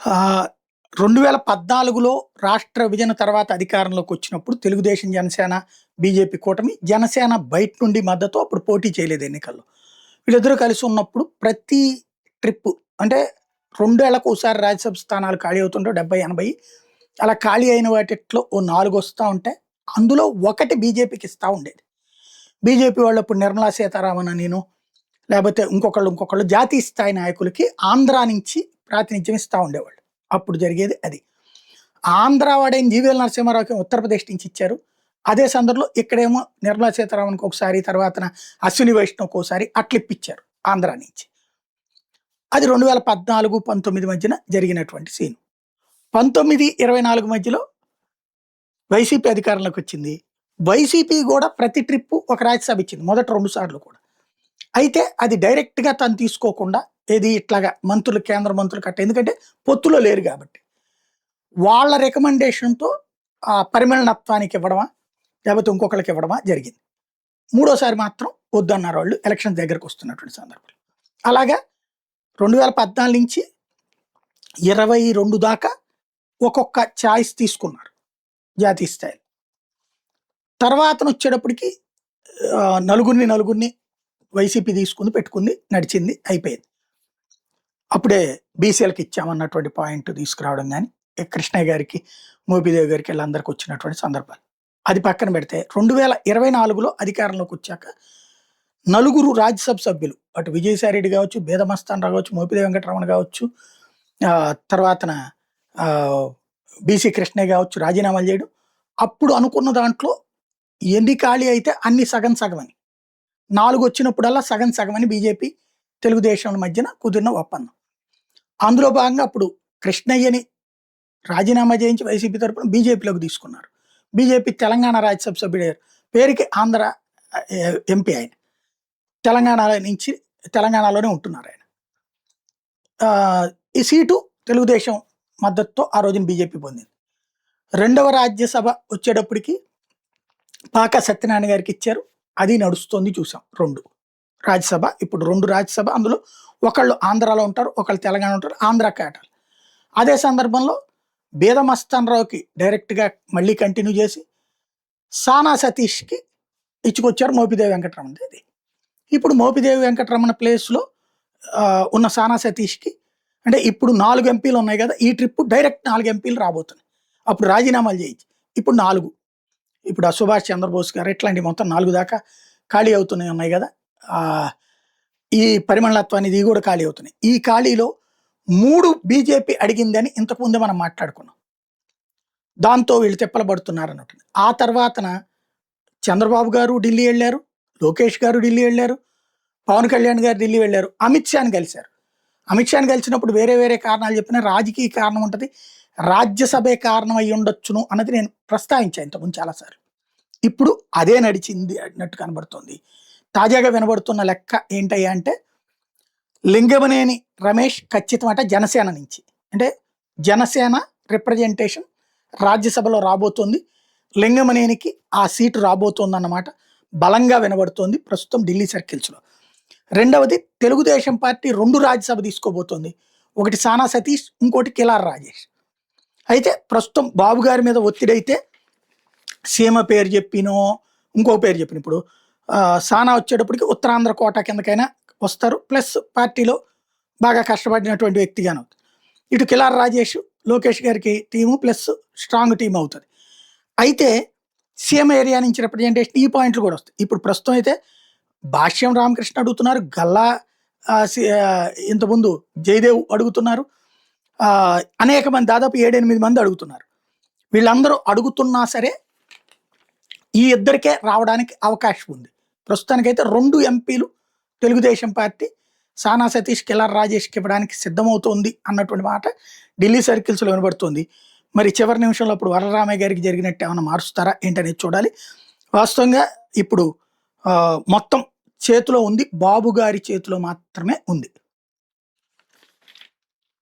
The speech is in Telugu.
ఆహ్, 2014లో రాష్ట్ర విభజన తర్వాత అధికారంలోకొచ్చినప్పుడు తెలుగుదేశం, జనసేన, బీజేపీ కూటమి. జనసేన బయట నుండి మద్దతు అప్పుడు పోటీ చేయలేదు ఎన్నికల్లో. వీళ్ళిద్దరూ కలిసి ఉన్నప్పుడు ప్రతి ట్రిప్పు అంటే 2 ఏళ్లకోసారి రాజ్యసభ స్థానాలు ఖాళీ అవుతుంటే 70, 80 అలా ఖాళీ అయిన వాటిట్లో ఓ 4 వస్తా ఉంటే అందులో ఒకటి బీజేపీకి ఇస్తా ఉండేది. బీజేపీ వాళ్ళు అప్పుడు నిర్మలా సీతారామన్ అనిను, లేపోతే ఇంకొకళ్ళు జాతీయ స్థాయి నాయకులకి ఆంధ్రా నుంచి ప్రాతినిధ్యం ఇస్తా ఉండేవాళ్ళు. అప్పుడు జరిగేది అది. ఆంధ్ర వాడైన జీవీఎల్ నరసింహారావుకి ఉత్తరప్రదేశ్ నుంచి ఇచ్చారు. అదే సందర్భంలో ఇక్కడేమో నిర్మలా సీతారామన్‌కి ఒకసారి, తర్వాతన అశ్విని వైష్ణవ్‌కి ఓసారి అట్లిప్పిచ్చారు ఆంధ్ర నుంచి. అది 2014, 19 మధ్యన జరిగినటువంటి సీన్. 19, 24 మధ్యలో వైసీపీ అధికారంలోకొచ్చింది. వైసీపీ గూడా ప్రతి ట్రిప్పు ఒక రాజ్యసభ ఇచ్చింది. మొదటి 2 సార్లు కూడా. అయితే అది డైరెక్ట్‌గా తను తీసుకోకుండా ఏది ఇట్లాగా మంత్రులు, కేంద్ర మంత్రులు కట్ట ఎందుకంటే పొత్తులో లేరు గాబట్టి. వాళ్ళ రికమెండేషన్‌తో పరిమళనత్వానికి ఇవ్వడమా, లేపోతే ఇంకొకళ్ళకి ఇవ్వడమా జరిగింది. మూడోసారి మాత్రం వద్దన్నారు వాళ్ళు ఎలక్షన్స్ దగ్గరకొస్తున్నటువంటి సందర్భంలో. అలాగా 2014 నుంచి 22 దాకా ఒక్కొక్క చాయిస్ తీసుకున్నారు జాతీయ స్థాయిలో. తర్వాతనొచ్చేటప్పటికి నలుగురిని వైసీపీ తీసుకుంది, పెట్టుకుంది, నడిచింది, అయిపోయింది. అప్పుడే బీసీఎల్‌కి ఇచ్చామన్నటువంటి పాయింట్ తీసుకురావడం గాని, కృష్ణయ్య గారికి, మోపిదేవి గారికి ఈళ్ళందరికి వచ్చినటువంటి సందర్భాలు. అది పక్కన పెడితే 2024లో అధికారంలోకొచ్చాక నలుగురు రాజ్యసభ సభ్యులు అటు విజయసాయిరెడ్డి గావచ్చు, బేదమస్తానరావు గావచ్చు, మోపిదేవి వెంకటరమణ గావచ్చు, తర్వాతన బీసీ కృష్ణయ్య గావచ్చు రాజీనామాలు చేయడం. అప్పుడు అనుకున్న దాంట్లో ఎన్ని ఖాళీ అయితే అన్ని సగం సగమని. 4 వచ్చినప్పుడల్లా సగం సగమని బీజేపీ, తెలుగుదేశం మధ్యన కుదిరిన ఒప్పందం. అందులో భాగంగా అప్పుడు కృష్ణయ్యని రాజీనామా చేయించి వైసీపీ తరపున బీజేపీలోకి తీసుకున్నారు. బీజేపీ తెలంగాణ రాజ్యసభ సభ్యుడయ్యారు. పేరుకి ఆంధ్ర ఎంపీ ఆయన. తెలంగాణలోనే ఉంటున్నారాయన. ఈ సీటు తెలుగుదేశం మద్దతుతో ఆ రోజున బీజేపీ పొందింది. రెండవ రాజ్యసభ వచ్చేటప్పటికి పాకా సత్యనారాయణ గారికి ఇచ్చారు. అది నడుస్తోంది చూసాం 2 రాజ్యసభ. ఇప్పుడు 2 రాజ్యసభ. అందులో ఒకళ్ళు ఆంధ్రాలో ఉంటారు, ఒకళ్ళు తెలంగాణ ఉంటారు. ఆంధ్ర కేటాలు. అదే సందర్భంలో బేదమస్తానరావుకి డైరెక్ట్‌గా మళ్ళీ కంటిన్యూ చేసి, సానా సతీష్‌కి ఇచ్చుకొచ్చారు మోపిదేవి వెంకటరమణది. ఇప్పుడు మోపిదేవి వెంకటరమణ ప్లేస్‌లో ఉన్న సానా సతీష్‌కి అంటే ఇప్పుడు 4 ఎంపీలు ఉన్నాయి కదా! ఈ ట్రిప్ డైరెక్ట్ 4 ఎంపీలు రాబోతున్నాయి. అప్పుడు రాజీనామాలు చేయించి. ఇప్పుడు 4. ఇప్పుడు సుభాష్ చంద్రబోస్ గారు ఇట్లాంటివి మొత్తం 4 దాకా ఖాళీ అవుతున్నాయి ఉన్నాయి కదా! ఈ పరిమళనత్వానికి ఇవి కూడా ఖాళీ అవుతున్నాయి. ఈ ఖాళీలో 3 బీజేపీ అడిగిందని ఇంతకుముందే మనం మాట్లాడుకున్నాం. దాంతో వీళ్ళు తిప్పలు పడుతున్నారన్నట్టు. ఆ తర్వాతన చంద్రబాబు గారు ఢిల్లీ ఎళ్లారు, లోకేష్ గారు ఢిల్లీ ఎళ్లారు, పవన్ కళ్యాణ్ గారు ఢిల్లీ వెళ్లారు, అమిత్ షాని కలిశారు. అమిత్ షాని కలిసినప్పుడు వేరే వేరే కారణాలు చెప్పినా రాజకీయ కారణం ఉంటది. రాజ్యసభే కారణం అయ్యుండొచ్చును అన్నది నేను ప్రస్తావించాను ఇంతకుముందు చాలా సార్లు. ఇప్పుడు అదే నడిచింది అన్నట్టు కనబడుతోంది. తాజాగా వినబడుతున్న లెక్క ఏంటయ్యా అంటే, లింగమనేని రమేష్ ఖచ్చితమట జనసేన నుంచి. అంటే జనసేన రిప్రజెంటేషన్ రాజ్యసభలో రాబోతోంది. లింగమనేనికి ఆ సీటు రాబోతోందన్నమాట బలంగా వినబడుతోంది ప్రస్తుతం ఢిల్లీ సర్కిల్స్‌లో. రెండవది తెలుగుదేశం పార్టీ 2 రాజ్యసభ తీసుకోబోతోంది. ఒకటి సానా సతీష్, ఇంకోటి కిలార్ రాజేష్. అయితే ప్రస్తుతం బాబు గారి మీద ఒత్తిడైతే సీమ పేరు చెప్పినో, ఇంకో పేరు చెప్పిన. ఇప్పుడు సానా వచ్చేటప్పటికి ఉత్తరాంధ్ర కోటా కిందకైనా వస్తారు. ప్లస్ పార్టీలో బాగా కష్టపడినటువంటి వ్యక్తిగాను. ఇటు కిలార్ రాజేష్, లోకేష్ గారికి టీము ప్లస్ స్ట్రాంగ్ టీమ్ అవుతది. అయితే సీఎం ఏరియా నుంచి రిప్రజెంటేషన్ ఈ పాయింట్లు కూడా వస్తాయి. ఇప్పుడు ప్రస్తుతం అయితే భాష్యం రామకృష్ణ అడుగుతున్నారు. గల్లా ఇంతకుముందు జయదేవ్ అడుగుతున్నారు. అనేక మంది దాదాపు 7, 8 మంది అడుగుతున్నారు. వీళ్ళందరూ అడుగుతున్నా సరే ఈ ఇద్దరికే రావడానికి అవకాశం ఉంది. ప్రస్తుతానికైతే 2 ఎంపీలు తెలుగుదేశం పార్టీ సానా సతీష్, కిలార్ రాజేష్‌కి ఇవ్వడానికి సిద్ధమవుతోంది అన్నటువంటి మాట ఢిల్లీ సర్కిల్స్‌లో వినబడుతోంది. మరి చివరి నిమిషంలో అప్పుడు వరరామయ్య గారికి జరిగినట్టు ఏమైనా మారుస్తారా ఏంటనేది చూడాలి. వాస్తవంగా ఇప్పుడు మొత్తం చేతిలో ఉంది. బాబు గారి చేతిలో మాత్రమే ఉంది.